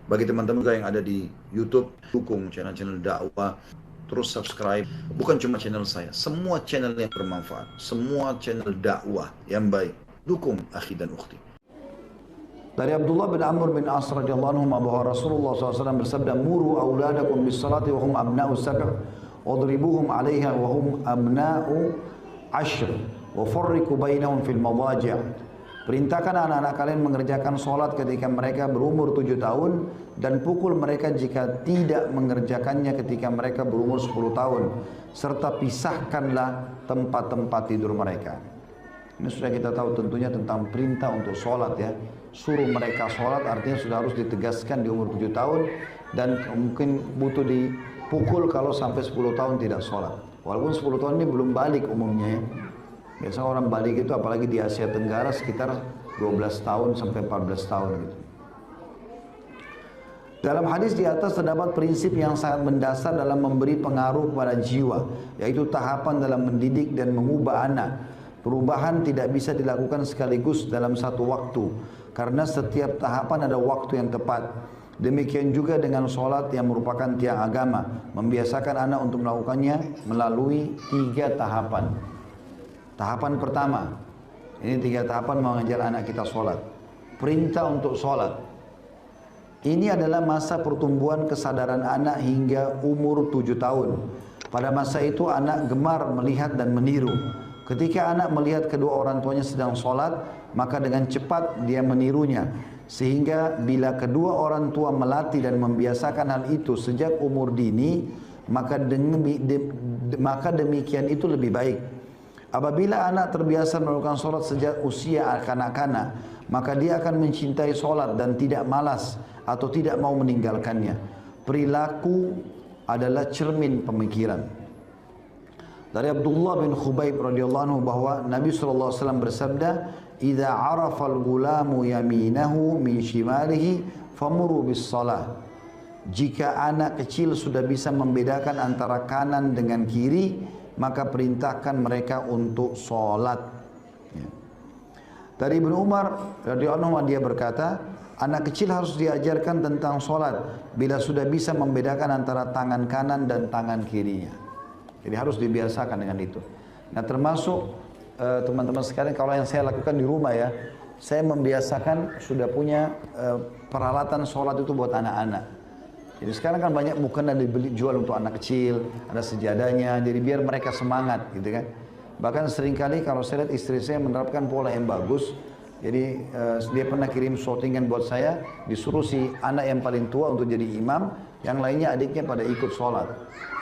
Bagi teman-teman juga yang ada di YouTube, dukung channel-channel dakwah, terus subscribe. Bukan cuma channel saya, semua channel yang bermanfaat, semua channel dakwah yang baik. Dukung akhi dan ukhti. Dari Abdullah bin Amr bin As radhiyallahu anhu bahwa Rasulullah SAW bersabda, "Muru auladakum bis salati wa hum abna'u sab' wadribuhum 'alaiha wa hum abna'u 'ashr wa farriqu bainahum fil madaji'." Perintahkan anak-anak kalian mengerjakan sholat ketika mereka berumur 7 tahun dan pukul mereka jika tidak mengerjakannya ketika mereka berumur 10 tahun, serta pisahkanlah tempat-tempat tidur mereka. Ini sudah kita tahu tentunya tentang perintah untuk sholat ya. Suruh mereka sholat artinya sudah harus ditegaskan di umur 7 tahun dan mungkin butuh dipukul kalau sampai 10 tahun tidak sholat. Walaupun 10 tahun ini belum balik umumnya ya. Biasanya orang balik itu apalagi di Asia Tenggara sekitar 12 tahun sampai 14 tahun gitu. Dalam hadis di atas terdapat prinsip yang sangat mendasar dalam memberi pengaruh kepada jiwa, yaitu tahapan dalam mendidik dan mengubah anak. Perubahan tidak bisa dilakukan sekaligus dalam satu waktu, karena setiap tahapan ada waktu yang tepat. Demikian juga dengan sholat yang merupakan tiang agama, membiasakan anak untuk melakukannya melalui 3 tahapan. Tahapan pertama, ini 3 tahapan mengajar anak kita sholat. Perintah untuk sholat. Ini adalah masa pertumbuhan kesadaran anak hingga umur 7 tahun. Pada masa itu anak gemar melihat dan meniru. Ketika anak melihat kedua orang tuanya sedang sholat, maka dengan cepat dia menirunya. Sehingga bila kedua orang tua melatih dan membiasakan hal itu sejak umur dini, maka demikian itu lebih baik. Apabila anak terbiasa melakukan sholat sejak usia kanak-kanak, maka dia akan mencintai sholat dan tidak malas atau tidak mau meninggalkannya. Perilaku adalah cermin pemikiran. Dari Abdullah bin Khubayb radhiyallahu anhu bahwa Nabi SAW bersabda, "Idza 'arafa al-ghulamu yaminahu min shimalihi famuru bis shalah." Jika anak kecil sudah bisa membedakan antara kanan dengan kiri, maka perintahkan mereka untuk sholat. Ya. Dari Ibnu Umar radhiyallahu anhu dia berkata, anak kecil harus diajarkan tentang sholat bila sudah bisa membedakan antara tangan kanan dan tangan kirinya. Jadi harus dibiasakan dengan itu. Nah termasuk teman-teman sekalian, kalau yang saya lakukan di rumah ya, saya membiasakan sudah punya peralatan sholat itu buat anak-anak. Jadi sekarang kan banyak bukan ada jual untuk anak kecil, ada sejadahnya, jadi biar mereka semangat gitu kan. Bahkan seringkali kalau saya lihat istri saya menerapkan pola yang bagus, jadi dia pernah kirim shortingan buat saya, disuruh si anak yang paling tua untuk jadi imam, yang lainnya adiknya pada ikut sholat.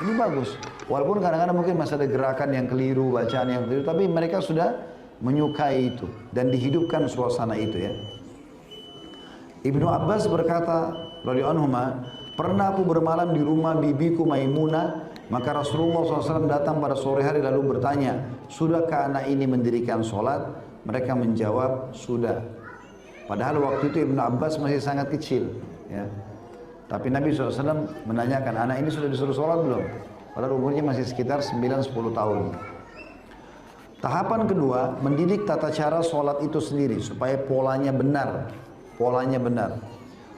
Ini bagus, walaupun kadang-kadang mungkin masih ada gerakan yang keliru, bacaan yang keliru, tapi mereka sudah menyukai itu dan dihidupkan suasana itu ya. Ibnu Abbas berkata, radhiyallahu anhu, pernah aku bermalam di rumah bibiku Maimunah, maka Rasulullah SAW datang pada sore hari lalu bertanya, sudahkah anak ini mendirikan sholat? Mereka menjawab, sudah. Padahal waktu itu Ibnu Abbas masih sangat kecil. Ya. Tapi Nabi SAW menanyakan, anak ini sudah disuruh sholat belum? Padahal umurnya masih sekitar 9-10 tahun. Tahapan kedua, mendidik tata cara sholat itu sendiri, supaya polanya benar. Polanya benar.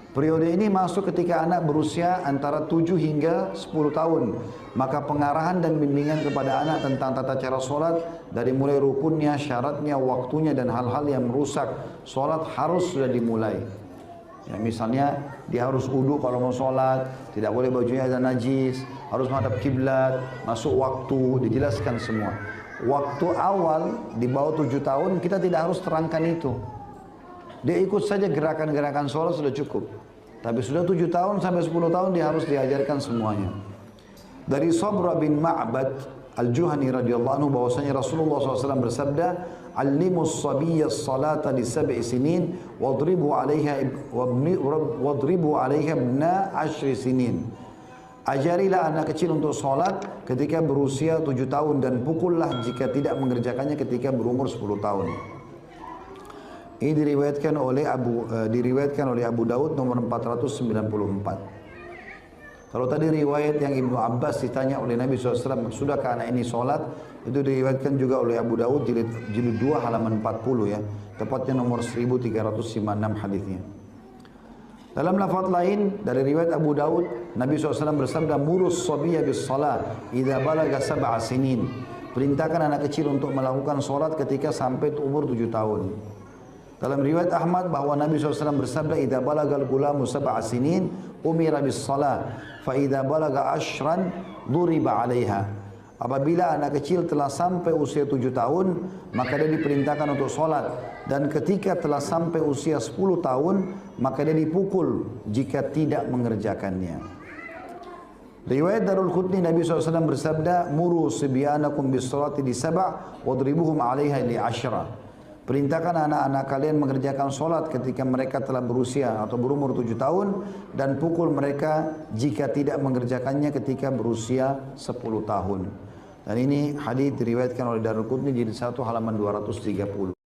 Periode ini masuk ketika anak berusia antara 7 hingga 10 tahun. Maka pengarahan dan bimbingan kepada anak tentang tata cara sholat, dari mulai rukunnya, syaratnya, waktunya, dan hal-hal yang merusak sholat harus sudah dimulai. Ya, misalnya dia harus wudu kalau mau sholat, tidak boleh bajunya ada najis, harus menghadap kiblat, masuk waktu, dijelaskan semua. Waktu awal di bawah 7 tahun kita tidak harus terangkan itu. Dia ikut saja gerakan-gerakan sholat sudah cukup. Tapi sudah 7 tahun sampai 10 tahun dia harus diajarkan semuanya. Dari Sabra bin Ma'bad Al-Juhani radhiyallahu anhu bahwasanya Rasulullah SAW bersabda, "Allimus sabiyya as-salata li 7 sinin wadribu 'alaiha ibna 10 sinin." Ajarilah anak kecil untuk sholat ketika berusia 7 tahun dan pukullah jika tidak mengerjakannya ketika berumur 10 tahun. Ini diriwayatkan oleh Abu Daud nomor 494. Kalau tadi riwayat yang Ibnu Abbas ditanya oleh Nabi SAW, sudahkah anak ini sholat? Itu diriwayatkan juga oleh Abu Daud jilid 2 halaman 40 ya. Tepatnya nomor 1356 hadisnya. Dalam lafaz lain dari riwayat Abu Daud, Nabi SAW bersabda, "Murus sabiyya bis salah idza balaga sab'a sinin." Perintahkan anak kecil untuk melakukan solat ketika sampai umur 7 tahun. Dalam riwayat Ahmad bahwa Nabi SAW bersabda, "Idza balagal gulamu sab'a sinin umira bis salah, fa idza balaga ashran duriba 'alaiha." Apabila anak kecil telah sampai usia 7 tahun, maka dia diperintahkan untuk sholat. Dan ketika telah sampai usia 10 tahun, maka dia dipukul jika tidak mengerjakannya. Riwayat Darul Qutni, Nabi SAW bersabda, "Muru sibyanakum bis salati li sab'a wadribuhum 'alaiha li 'ashra." Perintahkan anak-anak kalian mengerjakan sholat ketika mereka telah berusia atau berumur 7 tahun, dan pukul mereka jika tidak mengerjakannya ketika berusia 10 tahun. Dan ini hadis diriwayatkan oleh Darul Qutni jilid 1 halaman 230.